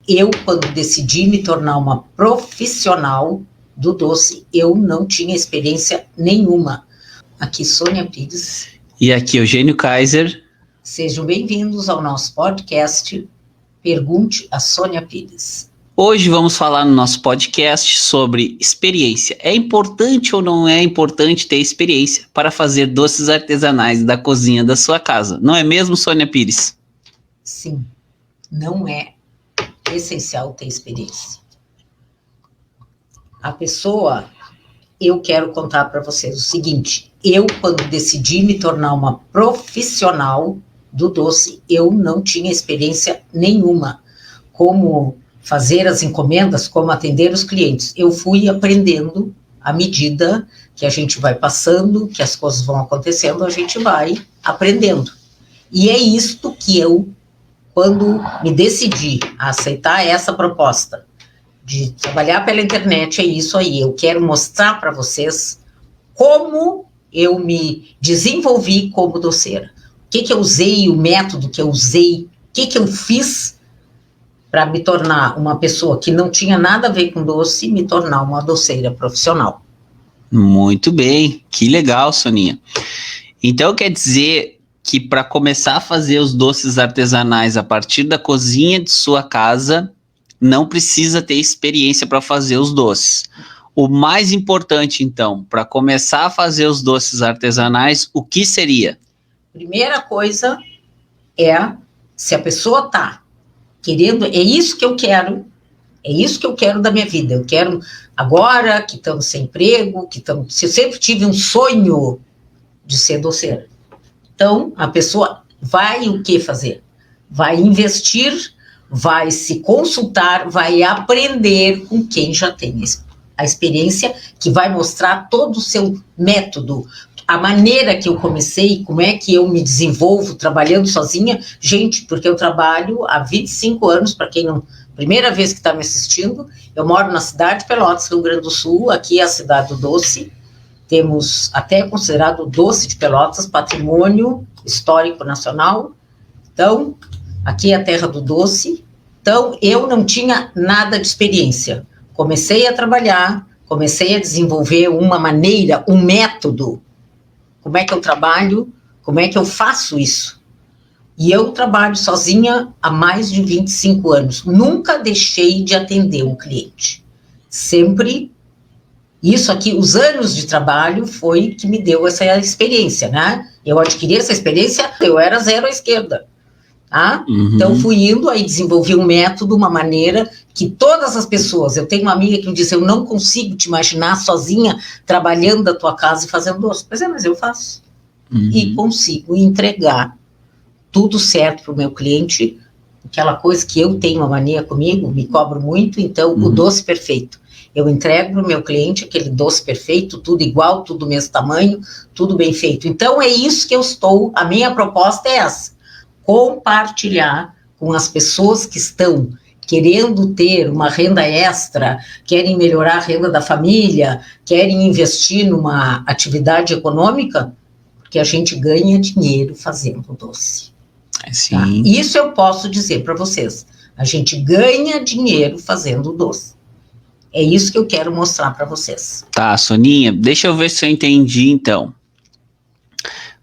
eu, quando decidi me tornar uma profissional do doce, eu não tinha experiência nenhuma. Aqui, Sônia Pires. E aqui, Eugênio Kaiser. Sejam bem-vindos ao nosso podcast Pergunte a Sônia Pires. Hoje vamos falar no nosso podcast sobre experiência. É importante ou não é importante ter experiência para fazer doces artesanais da cozinha da sua casa? Não é mesmo, Sônia Pires? Sim, não é essencial ter experiência. A pessoa, eu quero contar para vocês o seguinte, eu, quando decidi me tornar uma profissional do doce, eu não tinha experiência nenhuma, como fazer as encomendas, como atender os clientes. Eu fui aprendendo à medida que a gente vai passando, que as coisas vão acontecendo, a gente vai aprendendo. E é isto que eu, quando me decidi a aceitar essa proposta de trabalhar pela internet, é isso aí. Eu quero mostrar para vocês como eu me desenvolvi como doceira. O que eu usei, o método que eu usei, o que eu fiz para me tornar uma pessoa que não tinha nada a ver com doce e me tornar uma doceira profissional. Muito bem, que legal, Soninha. Então quer dizer que para começar a fazer os doces artesanais a partir da cozinha de sua casa, não precisa ter experiência para fazer os doces. O mais importante, então, para começar a fazer os doces artesanais, o que seria? Primeira coisa é, se a pessoa está querendo, é isso que eu quero da minha vida. Eu quero, agora que estamos sem emprego, eu sempre tive um sonho de ser doceira. Então, a pessoa vai o que fazer? Vai investir, vai se consultar, vai aprender com quem já tem a experiência, que vai mostrar todo o seu método, a maneira que eu comecei, como é que eu me desenvolvo trabalhando sozinha. Gente, porque eu trabalho há 25 anos, para quem não... Primeira vez que está me assistindo, eu moro na cidade de Pelotas, Rio Grande do Sul, aqui é a cidade do doce. Temos até considerado o doce de Pelotas patrimônio histórico nacional. Então, aqui é a terra do doce. Então, eu não tinha nada de experiência. Comecei a trabalhar, comecei a desenvolver uma maneira, um método. Como é que eu trabalho? Como é que eu faço isso? E eu trabalho sozinha há mais de 25 anos. Nunca deixei de atender um cliente. Sempre... Isso aqui, os anos de trabalho foi que me deu essa experiência, né? Eu adquiri essa experiência, eu era zero à esquerda, tá? Uhum. Então, fui indo, aí desenvolvi um método, uma maneira que todas as pessoas... Eu tenho uma amiga que me disse, eu não consigo te imaginar sozinha trabalhando da tua casa e fazendo doce. Pois é, mas eu faço. Uhum. E consigo entregar tudo certo para o meu cliente, aquela coisa que eu tenho uma mania comigo, me cobro muito, então, o doce perfeito. Eu entrego para o meu cliente aquele doce perfeito, tudo igual, tudo do mesmo tamanho, tudo bem feito. Então, é isso que eu estou... A minha proposta é essa. Compartilhar com as pessoas que estão querendo ter uma renda extra, querem melhorar a renda da família, querem investir numa atividade econômica, porque a gente ganha dinheiro fazendo doce. Sim. Tá? Isso eu posso dizer para vocês. A gente ganha dinheiro fazendo doce. É isso que eu quero mostrar para vocês. Tá, Soninha, deixa eu ver se eu entendi, então.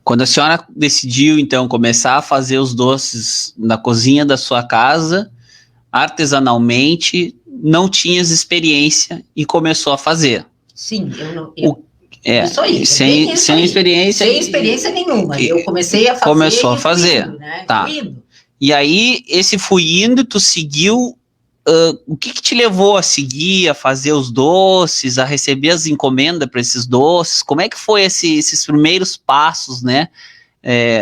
Quando a senhora decidiu, então, começar a fazer os doces na cozinha da sua casa, artesanalmente, não tinhas experiência e começou a fazer. Sim, isso aí. Sem experiência. Sem experiência nenhuma. Eu comecei a fazer. Começou a fazer. Indo, né? Tá. E aí, esse fui indo, tu seguiu. O que te levou a seguir, a fazer os doces, a receber as encomendas para esses doces? Como é que foi esses primeiros passos, né,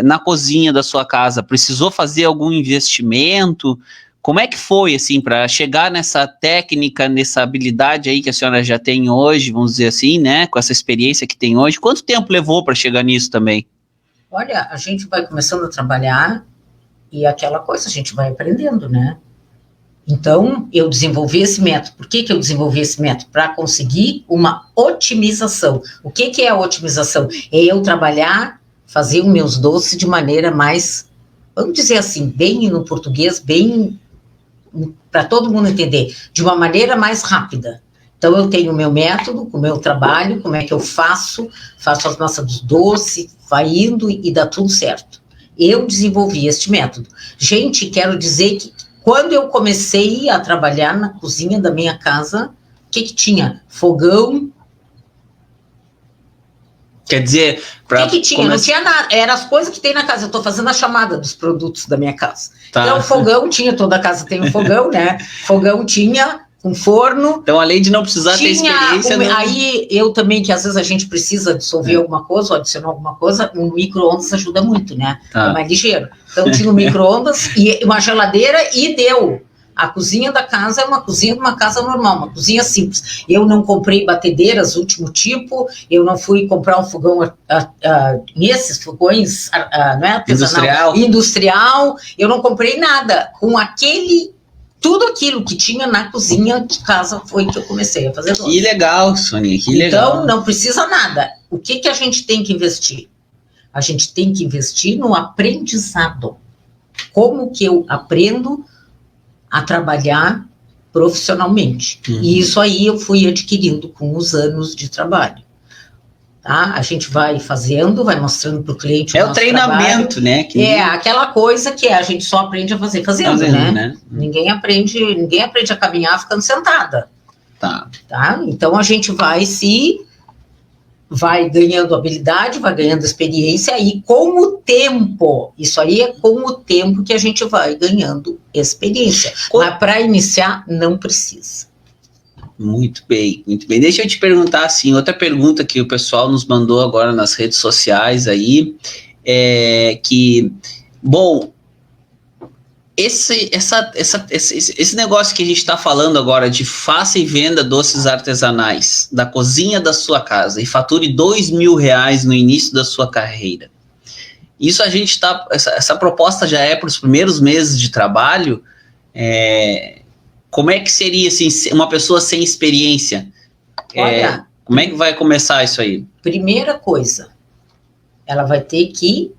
na cozinha da sua casa? Precisou fazer algum investimento? Como é que foi, assim, para chegar nessa técnica, nessa habilidade aí que a senhora já tem hoje, vamos dizer assim, né, com essa experiência que tem hoje? Quanto tempo levou para chegar nisso também? Olha, a gente vai começando a trabalhar e aquela coisa, a gente vai aprendendo, né? Então, eu desenvolvi esse método. Por que eu desenvolvi esse método? Para conseguir uma otimização. O que é a otimização? É eu trabalhar, fazer os meus doces de maneira mais, vamos dizer assim, bem no português, bem para todo mundo entender, de uma maneira mais rápida. Então, eu tenho o meu método, o meu trabalho, como é que eu faço as massas dos doces, vai indo e dá tudo certo. Eu desenvolvi este método. Gente, quero dizer que quando eu comecei a trabalhar na cozinha da minha casa, o que tinha? Fogão. Quer dizer, o que tinha? Não tinha nada. Eram as coisas que tem na casa. Eu estou fazendo a chamada dos produtos da minha casa. Tá. Então, fogão tinha, toda casa tem um fogão, né? Fogão tinha um forno. Então, além de não precisar ter experiência... Aí, eu também, que às vezes a gente precisa dissolver alguma coisa, ou adicionar alguma coisa, um micro-ondas ajuda muito, né? Tá. É mais ligeiro. Então, tinha um micro-ondas e uma geladeira e deu. A cozinha da casa é uma cozinha de uma casa normal, uma cozinha simples. Eu não comprei batedeiras, último tipo, eu não fui comprar um fogão, nesses fogões, não é artesanal, industrial, eu não comprei nada. Com tudo aquilo que tinha na cozinha de casa foi que eu comecei a fazer doce. Que legal, Soninha, que legal. Então, não precisa nada. O que a gente tem que investir? A gente tem que investir no aprendizado. Como que eu aprendo a trabalhar profissionalmente. E isso aí eu fui adquirindo com os anos de trabalho. Tá? A gente vai fazendo, vai mostrando para o cliente o nosso treinamento, trabalho. né? Aquela coisa que a gente só aprende a fazer fazendo, né? Ninguém aprende a caminhar ficando sentada. Tá? Então a gente vai ganhando habilidade, vai ganhando experiência, e com o tempo, isso aí é com o tempo que a gente vai ganhando experiência. Mas para iniciar, não precisa. Muito bem, muito bem. Deixa eu te perguntar, assim, outra pergunta que o pessoal nos mandou agora nas redes sociais aí, esse negócio que a gente está falando agora de faça e venda doces artesanais da cozinha da sua casa e fature R$2.000 no início da sua carreira. Isso essa proposta já é para os primeiros meses de trabalho. Como é que seria assim, uma pessoa sem experiência? Olha, como é que vai começar isso aí? Primeira coisa, ela vai ter que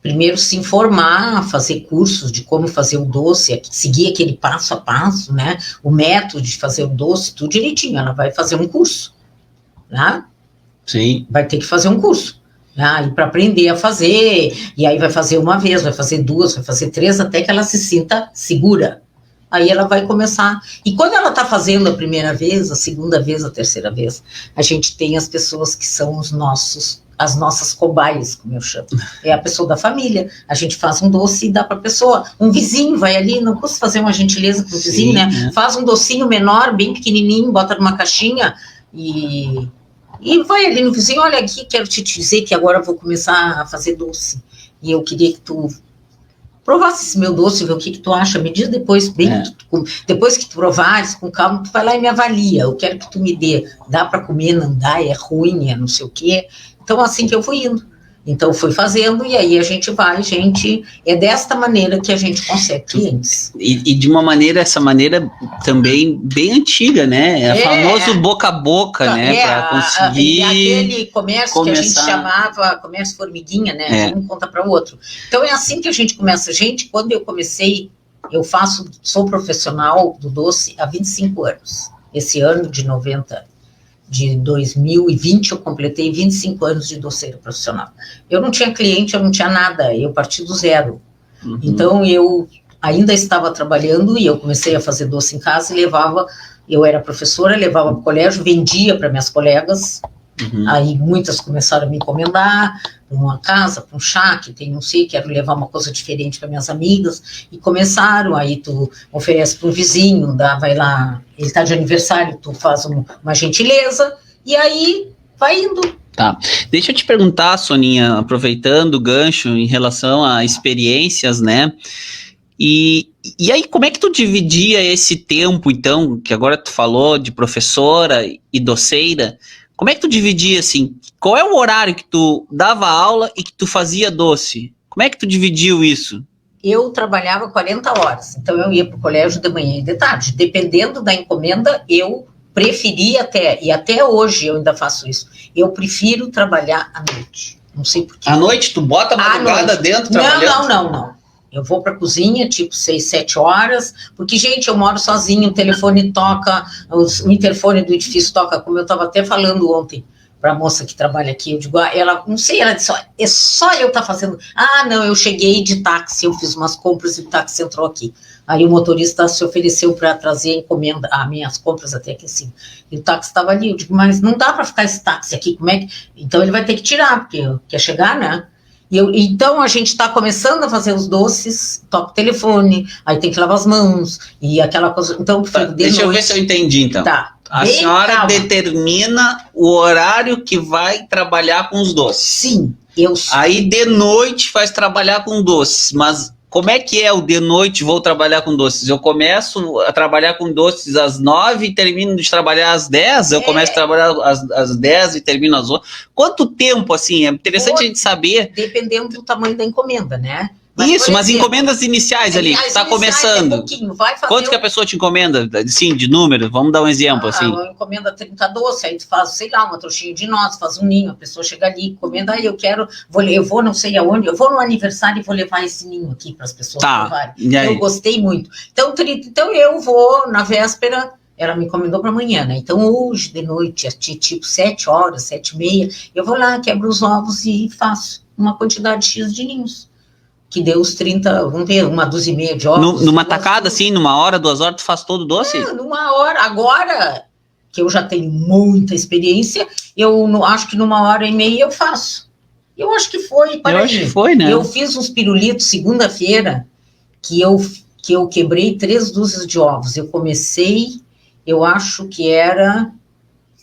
primeiro se informar, fazer cursos de como fazer o doce, seguir aquele passo a passo, né? O método de fazer o doce, tudo direitinho. Ela vai fazer um curso, né? Sim. Vai ter que fazer um curso, né? E para aprender a fazer, e aí vai fazer uma vez, vai fazer duas, vai fazer três, até que ela se sinta segura. Aí ela vai começar. E quando ela está fazendo a primeira vez, a segunda vez, a terceira vez, a gente tem as pessoas que são as nossas cobaias, como eu chamo. É a pessoa da família. A gente faz um doce e dá para a pessoa. Um vizinho vai ali, não custa fazer uma gentileza para o vizinho, né? Faz um docinho menor, bem pequenininho, bota numa caixinha e vai ali no vizinho. Olha aqui, quero te dizer que agora eu vou começar a fazer doce. E eu queria que tu provasse esse meu doce, ver o que tu acha. Me diz depois, depois que tu provares, com calma, tu vai lá e me avalia. Eu quero que tu me dá para comer, não dá, é ruim, é não sei o quê. Então, assim que eu fui indo. Então, fui fazendo, e aí a gente é desta maneira que a gente consegue clientes. E de uma maneira, essa maneira também bem antiga, né? É famoso boca a boca, né? Para conseguir aquele comércio que a gente chamava comércio formiguinha, né? Um conta para o outro. Então, é assim que a gente começa. Gente, quando eu comecei, sou profissional do doce há 25 anos. Esse ano de 2020, eu completei 25 anos de doceira profissional. Eu não tinha cliente, eu não tinha nada, eu parti do zero. Então, eu ainda estava trabalhando e eu comecei a fazer doce em casa e eu era professora, levava para o colégio, vendia para minhas colegas. Aí muitas começaram a me encomendar, para uma casa, para um chá, que tem não sei, quero levar uma coisa diferente para minhas amigas, e começaram, aí tu oferece para um vizinho, vai lá, ele está de aniversário, tu faz uma gentileza, e aí vai indo. Tá, deixa eu te perguntar, Soninha, aproveitando o gancho em relação a experiências, né, e aí como é que tu dividia esse tempo, então, que agora tu falou de professora e doceira, como é que tu dividia, assim, qual é o horário que tu dava aula e que tu fazia doce? Como é que tu dividiu isso? Eu trabalhava 40 horas, então eu ia para o colégio de manhã e de tarde. Dependendo da encomenda, eu preferia e até hoje eu ainda faço isso, eu prefiro trabalhar à noite. Não sei por quê. À noite? Tu bota a madrugada dentro trabalhando? Não. Eu vou para a cozinha, tipo 6, 7 horas, porque, gente, eu moro sozinho, o telefone toca, o interfone do edifício toca, como eu estava até falando ontem para a moça que trabalha aqui, eu digo, ela, não sei, ela disse, é só eu estar fazendo, não, eu cheguei de táxi, eu fiz umas compras e o táxi entrou aqui. Aí o motorista se ofereceu para trazer a encomenda, as minhas compras até aqui assim. E o táxi estava ali, eu digo, mas não dá para ficar esse táxi aqui, como é que... Então ele vai ter que tirar, porque quer chegar, né? Então a gente está começando a fazer os doces, toca o telefone, aí tem que lavar as mãos, e aquela coisa... Então, deixa eu ver se eu entendi, então. Tá. A senhora determina o horário que vai trabalhar com os doces. Sim. Aí de noite faz trabalhar com doces, mas como é que é o de noite vou trabalhar com doces? Eu começo a trabalhar com doces às 9 e termino de trabalhar às 10? Eu começo a trabalhar às 10 e termino às 8? Quanto tempo, assim? É interessante a gente saber. Dependendo do tamanho da encomenda, né? Mas encomendas iniciais ali, que está começando. Quanto que a pessoa te encomenda, sim, de número? Vamos dar um exemplo, assim. Uma encomenda 30 doces, aí tu faz, sei lá, uma trouxinha de nozes, faz um ninho, a pessoa chega ali, encomenda, aí eu vou não sei aonde, eu vou no aniversário e vou levar esse ninho aqui para as pessoas provarem. Eu gostei muito. Então eu vou na véspera, ela me encomendou para amanhã, né? Então hoje de noite, tipo 7 horas, 7h30, eu vou lá, quebro os ovos e faço uma quantidade X de ninhos. Que deu os 30, vamos ver, 1,5 de ovos. Numa tacada, assim, numa hora, 2 horas, tu faz todo o doce? Numa hora. Agora, que eu já tenho muita experiência, eu acho que numa hora e meia eu faço. Eu acho que foi, eu acho que foi, né? Eu fiz uns pirulitos segunda-feira, que eu quebrei 3 dúzias de ovos. Eu comecei, eu acho que era...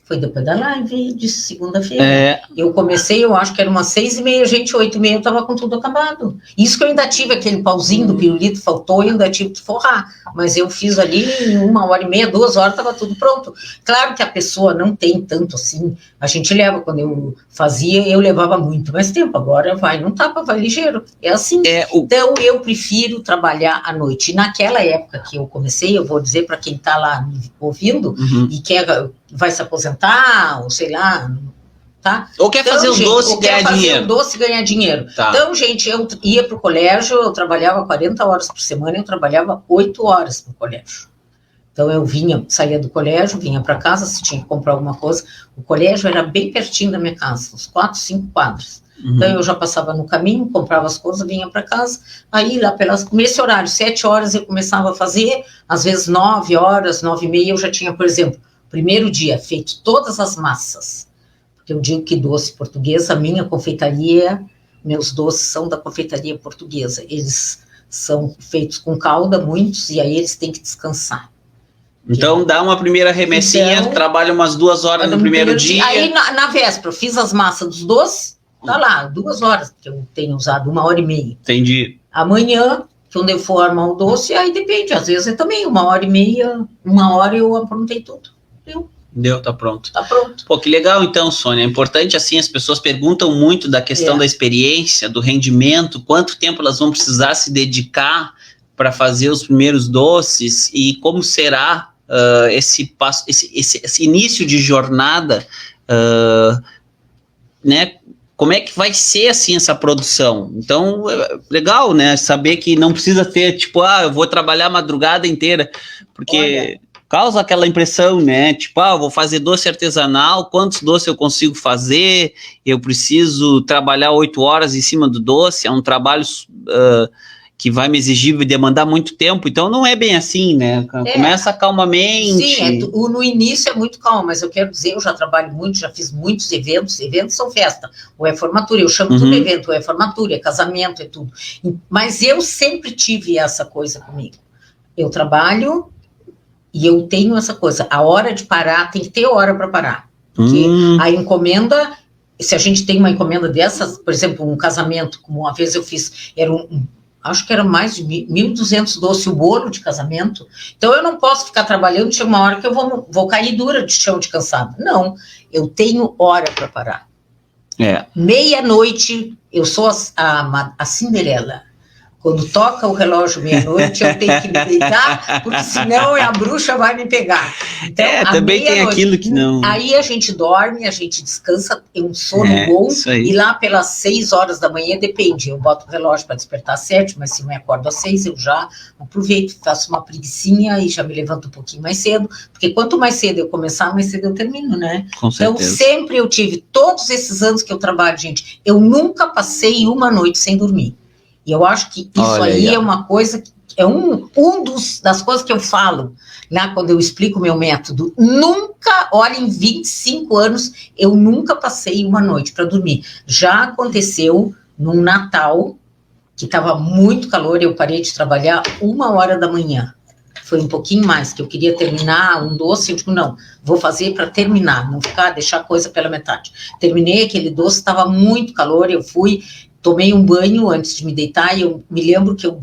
Foi depois da live de segunda-feira. Eu comecei, eu acho que era umas 6h30, gente, 8h30 eu tava com tudo acabado. Isso que eu ainda tive aquele pauzinho do pirulito, faltou, eu ainda tive que forrar. Mas eu fiz ali em 1h30, 2 horas, tava tudo pronto. Claro que a pessoa não tem tanto assim, a gente leva, quando eu fazia, eu levava muito mais tempo, agora não tapa, vai ligeiro. É assim. Então eu prefiro trabalhar à noite. E naquela época que eu comecei, eu vou dizer para quem tá lá ouvindo e vai se aposentar, ou sei lá, tá? Ou quer fazer o doce e ganhar dinheiro. Fazer o doce e ganhar dinheiro. Tá. Então, gente, eu ia para o colégio, eu trabalhava 40 horas por semana, eu trabalhava 8 horas no colégio. Então, eu saía do colégio, vinha para casa, se tinha que comprar alguma coisa. O colégio era bem pertinho da minha casa, uns 4, 5 quadras. Então, eu já passava no caminho, comprava as coisas, vinha para casa. Aí, lá nesse horário, 7 horas, eu começava a fazer. Às vezes, 9 horas, 9h30, eu já tinha, por exemplo, primeiro dia, feito todas as massas. Porque eu digo que doce português, a minha confeitaria, meus doces são da confeitaria portuguesa. Eles são feitos com calda, muitos, e aí eles têm que descansar. Então, dá uma primeira remessinha, trabalha umas 2 horas no primeiro dia. Aí, na véspera, eu fiz as massas dos doces, tá lá, 2 horas, que eu tenho usado, 1h30. Entendi. Amanhã, quando eu for armar o doce, aí depende, às vezes é também 1h30, 1 hora eu aprontei tudo. Deu, tá pronto. Tá pronto. Pô, que legal então, Sônia. É importante, assim, as pessoas perguntam muito da questão da experiência, do rendimento, quanto tempo elas vão precisar se dedicar para fazer os primeiros doces e como será esse início de jornada, né? Como é que vai ser, assim, essa produção? Então, legal, né? Saber que não precisa ter, tipo, eu vou trabalhar a madrugada inteira, porque... causa aquela impressão, né? Tipo, eu vou fazer doce artesanal, quantos doces eu consigo fazer? Eu preciso trabalhar 8 horas em cima do doce, é um trabalho que vai me exigir e demandar muito tempo, então não é bem assim, né? Começa calmamente. Sim, no início é muito calmo, mas eu quero dizer, eu já trabalho muito, já fiz muitos eventos são festa, ou é formatura, eu chamo tudo evento, ou é formatura, é casamento, é tudo. Mas eu sempre tive essa coisa comigo. Eu trabalho... E eu tenho essa coisa, a hora de parar, tem que ter hora para parar. Porque a encomenda, se a gente tem uma encomenda dessas, por exemplo, um casamento, como uma vez eu fiz, acho que era mais de 1.200 doces o bolo de casamento. Então eu não posso ficar trabalhando, chega uma hora que eu vou cair dura de chão de cansado. Não, eu tenho hora para parar. Meia-noite, eu sou a Cinderela. Quando toca o relógio meia-noite, eu tenho que me deitar, porque senão a bruxa vai me pegar. Então, também tem aquilo que não... Aí a gente dorme, a gente descansa, tem um sono bom, e lá pelas 6 horas da manhã, depende, eu boto o relógio para despertar às 7, mas se me acordo às 6, eu já aproveito, faço uma preguicinha e já me levanto um pouquinho mais cedo, porque quanto mais cedo eu começar, mais cedo eu termino, né? Com certeza. Então, sempre eu tive, todos esses anos que eu trabalho, gente, eu nunca passei uma noite sem dormir. E eu acho que isso aí é uma coisa, é das coisas que eu falo, né, quando eu explico o meu método. Nunca, olha, em 25 anos, eu nunca passei uma noite para dormir. Já aconteceu num Natal, que estava muito calor, eu parei de trabalhar 1h da manhã. Foi um pouquinho mais, que eu queria terminar um doce, eu digo, não, vou fazer para terminar, não deixar a coisa pela metade. Terminei aquele doce, estava muito calor, eu fui... Tomei um banho antes de me deitar e eu me lembro que eu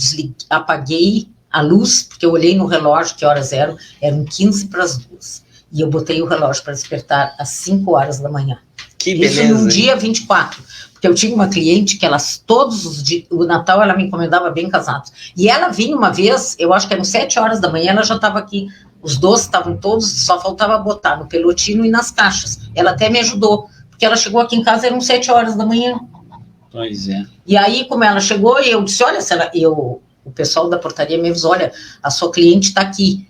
apaguei a luz, porque eu olhei no relógio que horas eram 15 para as 2. E eu botei o relógio para despertar às 5 horas da manhã. Que beleza. Isso num dia 24. Porque eu tinha uma cliente que todos os dias, o Natal ela me encomendava bem casados. E ela vinha uma vez, eu acho que eram 7 horas da manhã, ela já estava aqui, os doces estavam todos, só faltava botar no pelotino e nas caixas. Ela até me ajudou, porque ela chegou aqui em casa, eram 7 horas da manhã. Pois é. E aí, como ela chegou, eu disse, olha, o pessoal da portaria me avisou, olha, a sua cliente está aqui,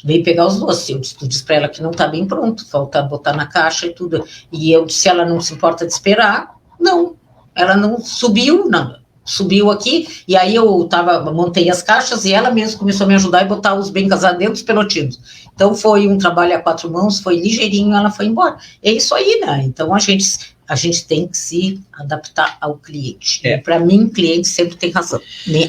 veio pegar os doces. Tu disse para ela que não está bem pronto, falta botar na caixa e tudo. E eu disse, ela não se importa de esperar. Não, ela não subiu, subiu aqui, e aí eu montei as caixas e ela mesma começou a me ajudar e botar os bem casados dentro dos pelotinos. Então foi um trabalho a 4 mãos, foi ligeirinho, ela foi embora. É isso aí, né? Então a gente tem que se adaptar ao cliente. Para mim, cliente sempre tem razão,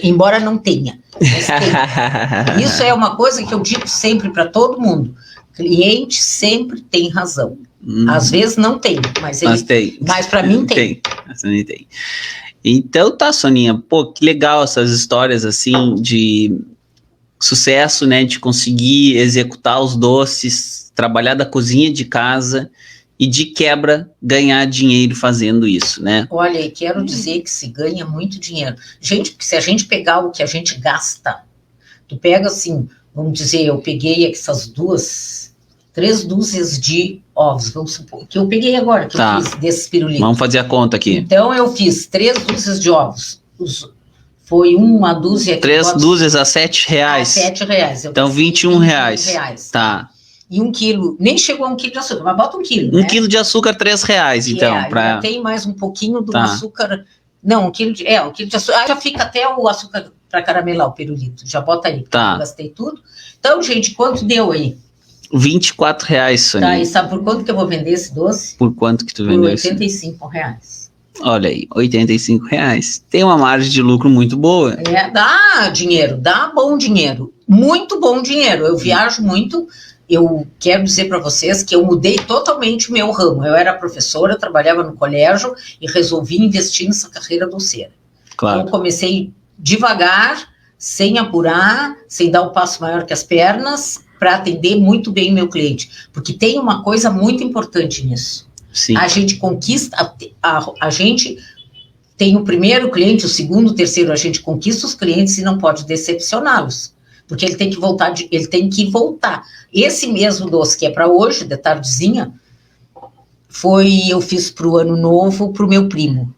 embora não tenha, mas tem. Isso é uma coisa que eu digo sempre para todo mundo, cliente sempre tem razão. Às vezes não tem, mas tem. Mas para mim tem. Tem. Então tá, Soninha, pô, que legal essas histórias assim de sucesso, né, de conseguir executar os doces, trabalhar da cozinha de casa e de quebra ganhar dinheiro fazendo isso, né? Olha, e quero dizer que se ganha muito dinheiro. Gente, porque se a gente pegar o que a gente gasta, tu pega assim, vamos dizer, eu peguei essas 3 dúzias de ovos, vamos supor, que eu peguei agora, que eu fiz desses pirulitos. Vamos fazer a conta aqui. Então, eu fiz 3 dúzias de ovos. Foi uma dúzia... 3 dúzias a R$7. R$7. Então, R$21. Tá. E 1 quilo, nem chegou a 1 quilo de açúcar, mas bota 1 quilo, 1 quilo de açúcar, R$3, então. Já tem mais um pouquinho do açúcar... Não, 1 quilo de açúcar. Já fica até o açúcar para caramelar o pirulito. Já bota aí, porque eu gastei tudo. Então, gente, quanto deu aí? R$24, Soninha. Tá, e sabe por quanto que eu vou vender esse doce? Por quanto que tu vendeu? Por R$85. Olha aí, R$85. Tem uma margem de lucro muito boa. Dá dinheiro, dá bom dinheiro. Muito bom dinheiro. Eu viajo muito. Eu quero dizer para vocês que eu mudei totalmente o meu ramo. Eu era professora, trabalhava no colégio e resolvi investir nessa carreira doceira. Claro. Então, comecei devagar, sem apurar, sem dar um passo maior que as pernas, para atender muito bem o meu cliente. Porque tem uma coisa muito importante nisso. Sim. A gente conquista, a gente tem o primeiro cliente, o segundo, o terceiro, a gente conquista os clientes e não pode decepcioná-los. Porque ele tem que voltar. Esse mesmo doce que é para hoje, de tardezinha, eu fiz para o ano novo para o meu primo.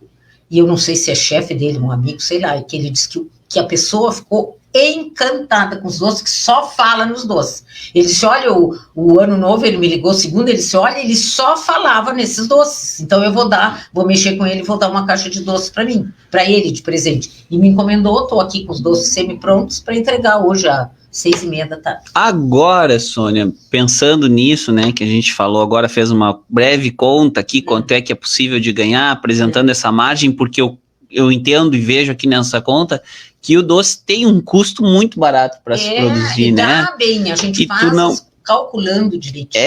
E eu não sei se é chefe dele, um amigo, sei lá, que ele disse que a pessoa ficou encantada com os doces, que só fala nos doces. Ele disse, olha, o ano novo, ele me ligou, segundo, ele disse, olha, ele só falava nesses doces, então eu vou mexer com ele e vou dar uma caixa de doces para mim, para ele, de presente. E me encomendou, estou aqui com os doces semi-prontos para entregar hoje às 6h30 da tarde. Agora, Sônia, pensando nisso, né, que a gente falou, agora fez uma breve conta aqui, quanto é que é possível de ganhar, apresentando essa margem, porque eu entendo e vejo aqui nessa conta que o doce tem um custo muito barato para se produzir, né? Bem, a gente calculando direitinho.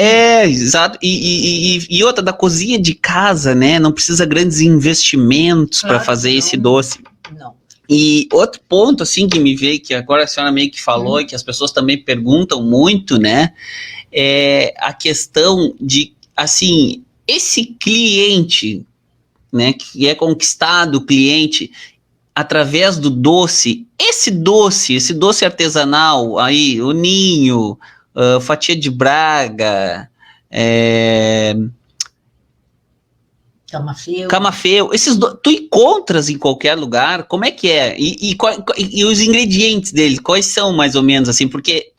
Exato. E outra, da cozinha de casa, né? Não precisa grandes investimentos para fazer esse doce. Não. E outro ponto, assim, que me veio, que agora a senhora meio que falou, e que as pessoas também perguntam muito, né? É a questão de, assim, esse cliente, né, que é conquistado, o cliente, através do doce, esse doce artesanal aí, o ninho, fatia de Braga, camafeu, tu encontras em qualquer lugar? Como é que é? E os ingredientes dele, quais são mais ou menos assim? Porque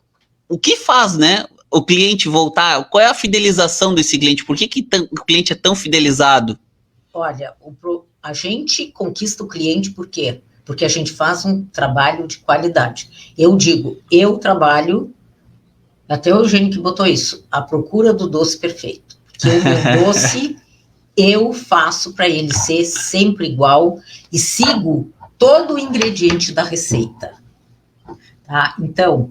o que faz, né, o cliente voltar? Qual é a fidelização desse cliente? Por que o cliente é tão fidelizado? Olha, a gente conquista o cliente por quê? Porque a gente faz um trabalho de qualidade. Eu trabalho, até o Eugênio que botou isso, à procura do doce perfeito. Porque o meu doce, eu faço para ele ser sempre igual e sigo todo o ingrediente da receita. Tá? Então,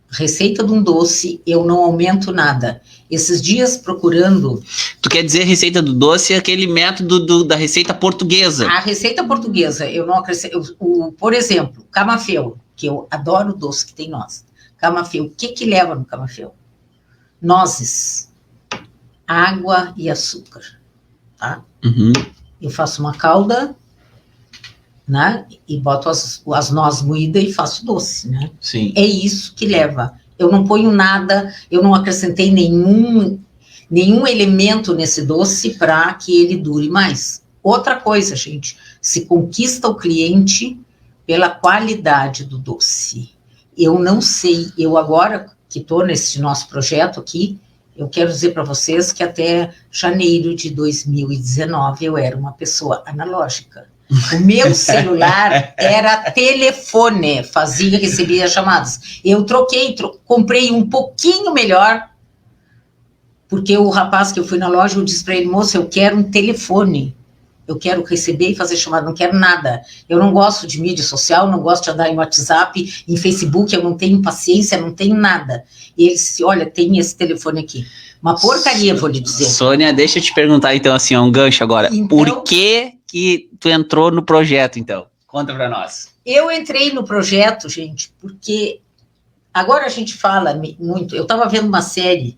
receita de um doce, eu não aumento nada. Esses dias procurando... Tu quer dizer receita do doce é aquele método da receita portuguesa? A receita portuguesa, eu não acrescento... Por exemplo, camafeu, que eu adoro o doce que tem noz. Camafeu, o que leva no camafeu? Nozes, água e açúcar, tá? Uhum. Eu faço uma calda, né? E boto as nozes moídas e faço doce, né? Sim. É isso que leva. Eu não ponho nada, eu não acrescentei nenhum elemento nesse doce para que ele dure mais. Outra coisa, gente, se conquista o cliente pela qualidade do doce. Eu não sei, eu agora que estou nesse nosso projeto aqui, eu quero dizer para vocês que até janeiro de 2019 eu era uma pessoa analógica. O meu celular era telefone, recebia chamadas. Eu comprei um pouquinho melhor, porque o rapaz que eu fui na loja, eu disse para ele, moça, eu quero um telefone. Eu quero receber e fazer chamada, não quero nada. Eu não gosto de mídia social, não gosto de andar em WhatsApp, em Facebook, eu não tenho paciência, não tenho nada. E ele disse, olha, tem esse telefone aqui. Uma porcaria, vou lhe dizer. Sônia, deixa eu te perguntar, então, assim, um gancho agora. Então, por que tu entrou no projeto, então? Conta para nós. Eu entrei no projeto, gente, porque agora a gente fala muito... Eu estava vendo uma série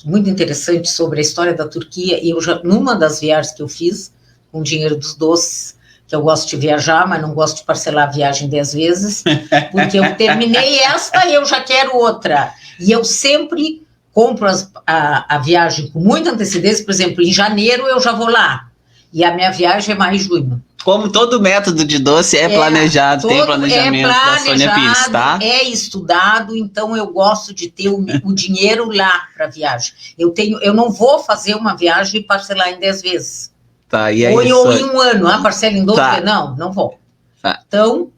muito interessante sobre a história da Turquia, e numa das viagens que eu fiz, com o dinheiro dos doces, que eu gosto de viajar, mas não gosto de parcelar a viagem 10 vezes, porque eu terminei esta e eu já quero outra. E eu sempre compro a viagem com muita antecedência, por exemplo, em janeiro eu já vou lá, e a minha viagem é mais junho. Como todo método de doce é planejado, tem planejamento da Sônia Pires, tá? É estudado, então eu gosto de ter o dinheiro lá para a viagem. Eu não vou fazer uma viagem e parcelar em 10 vezes. Tá, e aí, ou em um ano, parcela em 12 vezes. Não vou. Tá. Então,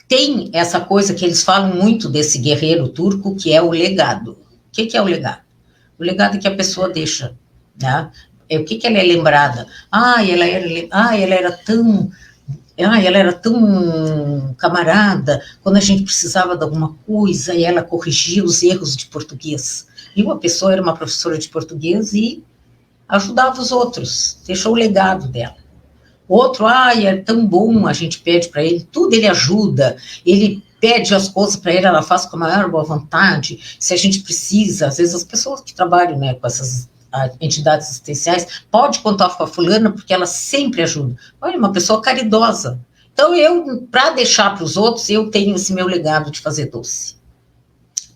tem essa coisa que eles falam muito desse guerreiro turco, que é o legado. O que é o legado? O legado é que a pessoa deixa, né? O que ela é lembrada? Ela era tão camarada, quando a gente precisava de alguma coisa, e ela corrigia os erros de português. E uma pessoa era uma professora de português e ajudava os outros, deixou o legado dela. Outro, é tão bom, a gente pede para ele, tudo ele ajuda, ele pede as coisas para ela faz com a maior boa vontade, se a gente precisa, às vezes as pessoas que trabalham, né, com essas entidades assistenciais, pode contar com a fulana, porque ela sempre ajuda. Olha, uma pessoa caridosa. Então, para deixar para os outros, eu tenho esse meu legado de fazer doce.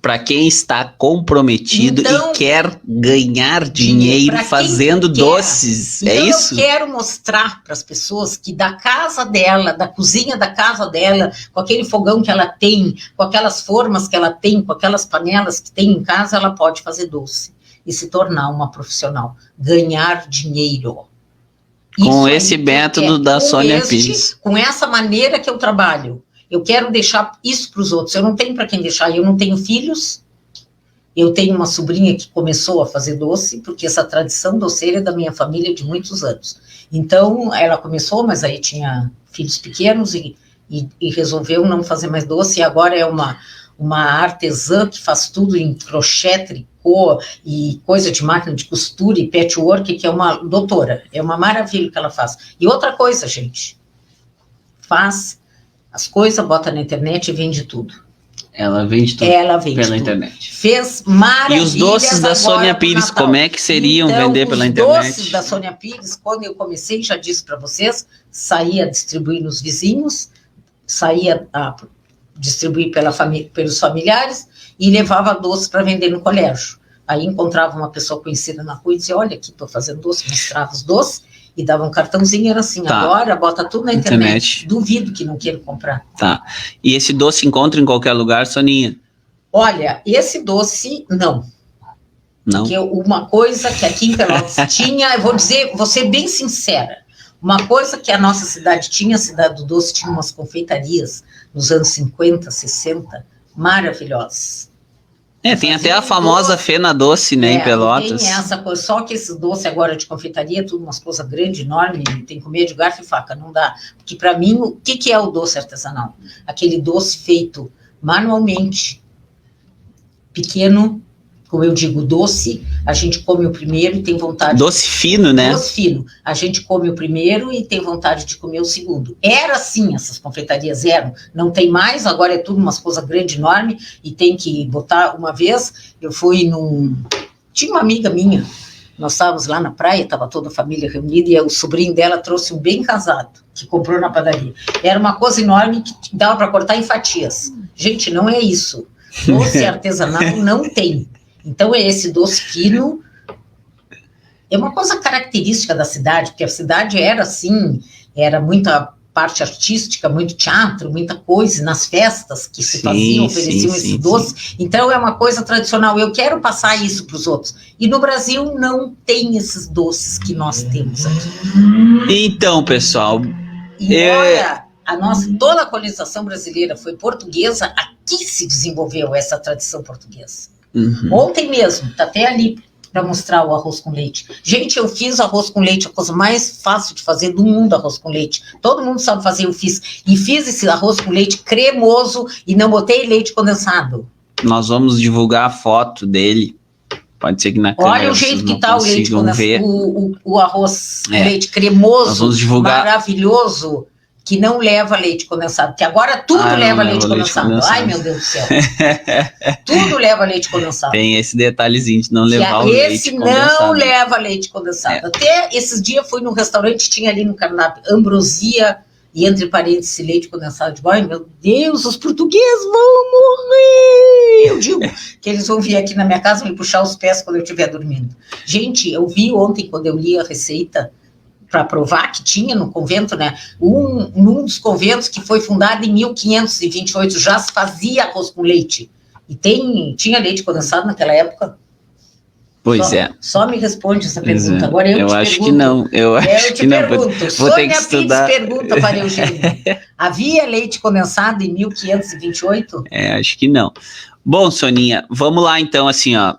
Para quem está comprometido e quer ganhar dinheiro fazendo doces, é isso? Eu quero mostrar para as pessoas que da casa dela, da cozinha da casa dela, com aquele fogão que ela tem, com aquelas formas que ela tem, com aquelas panelas que tem em casa, ela pode fazer doce e se tornar uma profissional, ganhar dinheiro. Com esse método da Sônia Pires. Com essa maneira que eu trabalho. Eu quero deixar isso para os outros. Eu não tenho para quem deixar. Eu não tenho filhos. Eu tenho uma sobrinha que começou a fazer doce, porque essa tradição doceira é da minha família de muitos anos. Então, ela começou, mas aí tinha filhos pequenos e resolveu não fazer mais doce. E agora é uma artesã que faz tudo em crochê, tricô e coisa de máquina de costura e patchwork, que é uma doutora. É uma maravilha o que ela faz. E outra coisa, gente, faz as coisas, bota na internet e vende tudo. Ela vende tudo pela internet. Fez maravilhas. E os doces da Sônia Pires, como é que seriam então, vender pela internet? Os doces da Sônia Pires, quando eu comecei, já disse para vocês, saía a distribuir nos vizinhos, saía a distribuir pelos familiares e levava doces para vender no colégio. Aí encontrava uma pessoa conhecida na rua e dizia, olha, aqui estou fazendo doce, mostrava os doces, e dava um cartãozinho, era assim, agora bota tudo na internet. Duvido que não queiram comprar. Tá. E esse doce encontra em qualquer lugar, Soninha? Olha, esse doce, não. Não? Porque uma coisa que aqui em Pelotas tinha, eu vou ser bem sincera, uma coisa que a nossa cidade tinha, a Cidade do Doce, tinha umas confeitarias nos anos 50, 60, maravilhosas. Tem até a famosa Fena Doce, né, em Pelotas. Tem essa coisa, só que esses doces agora de confeitaria, tudo umas coisas grandes, enormes, tem que comer de garfo e faca, não dá. Porque para mim, o que é o doce artesanal? Aquele doce feito manualmente, pequeno, como eu digo, doce, a gente come o primeiro e tem vontade... Doce fino, né? Doce fino. A gente come o primeiro e tem vontade de comer o segundo. Era assim, essas confeitarias eram. Não tem mais, agora é tudo umas coisas grandes, enormes, e tem que botar... Uma vez, eu fui Tinha uma amiga minha, nós estávamos lá na praia, estava toda a família reunida, e o sobrinho dela trouxe um bem casado, que comprou na padaria. Era uma coisa enorme que dava para cortar em fatias. Gente, não é isso. Doce artesanal não tem. Então, esse doce fino é uma coisa característica da cidade, porque a cidade era assim, era muita parte artística, muito teatro, muita coisa, nas festas que se faziam, ofereciam esse doce. Então, é uma coisa tradicional. Eu quero passar isso para os outros. E no Brasil não tem esses doces que nós temos aqui. Então, pessoal... Embora toda a colonização brasileira foi portuguesa, aqui se desenvolveu essa tradição portuguesa. Uhum. Ontem mesmo, tá até ali para mostrar o arroz com leite. Gente, eu fiz arroz com leite, a coisa mais fácil de fazer do mundo, arroz com leite. Todo mundo sabe fazer, eu fiz. E fiz esse arroz com leite cremoso e não botei leite condensado. Nós vamos divulgar a foto dele. Pode ser que na câmera olha o jeito que tá o leite condensado, o arroz com leite cremoso, nós vamos divulgar... maravilhoso. Que não leva leite condensado, que agora tudo leva leite condensado. Ai, meu Deus do céu. Tudo leva leite condensado. Tem esse detalhezinho de não levar o leite condensado. Esse não leva leite condensado. Até esses dias fui num restaurante, tinha ali no cardápio ambrosia e entre parênteses leite condensado. Ai, meu Deus, os portugueses vão morrer. Eu digo que eles vão vir aqui na minha casa me puxar os pés quando eu estiver dormindo. Gente, eu vi ontem, quando eu li a receita, para provar que tinha no convento, né? Num dos conventos que foi fundado em 1528, já se fazia arroz com leite. E tinha leite condensado naquela época? Pois Só me responde essa pergunta. Agora eu te acho pergunto. Que não. Eu acho te pergunto. Vou ter que estudar. Pires pergunta para Eugênio. Havia leite condensado em 1528? Acho que não. Bom, Soninha, vamos lá então, assim, ó.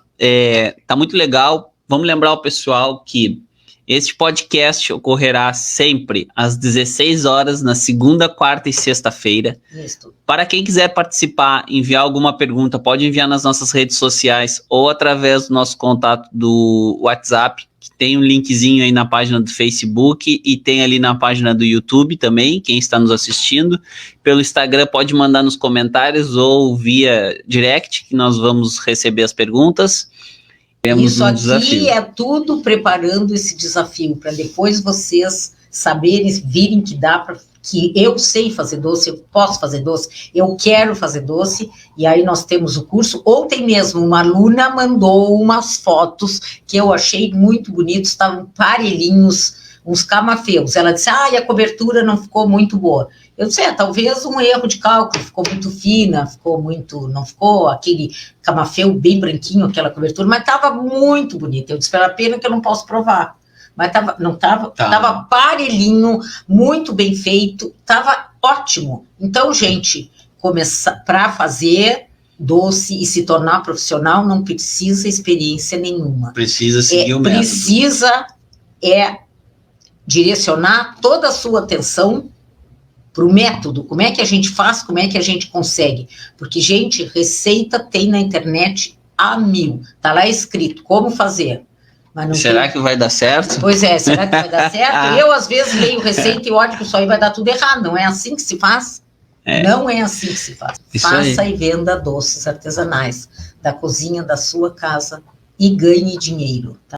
Tá muito legal. Vamos lembrar o pessoal que este podcast ocorrerá sempre às 16 horas, na segunda, quarta e sexta-feira. Isso. Para quem quiser participar, enviar alguma pergunta, pode enviar nas nossas redes sociais ou através do nosso contato do WhatsApp, que tem um linkzinho aí na página do Facebook e tem ali na página do YouTube também, quem está nos assistindo. Pelo Instagram pode mandar nos comentários ou via direct, que nós vamos receber as perguntas. Isso aqui é tudo preparando esse desafio, para depois vocês saberem, virem que dá para... que eu sei fazer doce, eu posso fazer doce, eu quero fazer doce, e aí nós temos o curso. Ontem mesmo uma aluna mandou umas fotos que eu achei muito bonitos, estavam parelhinhos, uns camafeus. Ela disse, a cobertura não ficou muito boa. Eu disse, talvez um erro de cálculo, ficou muito fina, não ficou aquele camafeu bem branquinho, aquela cobertura, mas estava muito bonita. Eu disse, pela pena que eu não posso provar. Mas tava parelhinho, muito bem feito, estava ótimo. Então, gente, para fazer doce e se tornar profissional, não precisa experiência nenhuma. Precisa seguir o método. Precisa direcionar toda a sua atenção para o método, como é que a gente faz, como é que a gente consegue. Porque, gente, receita tem na internet a 1000. Está lá escrito como fazer. Mas não será que vai dar certo? Pois será que vai dar certo? Eu, às vezes, leio receita e olho que isso aí vai dar tudo errado. Não é assim que se faz? Não é assim que se faz. Isso Faça aí. e venda doces artesanais da cozinha da sua casa e ganhe dinheiro, tá?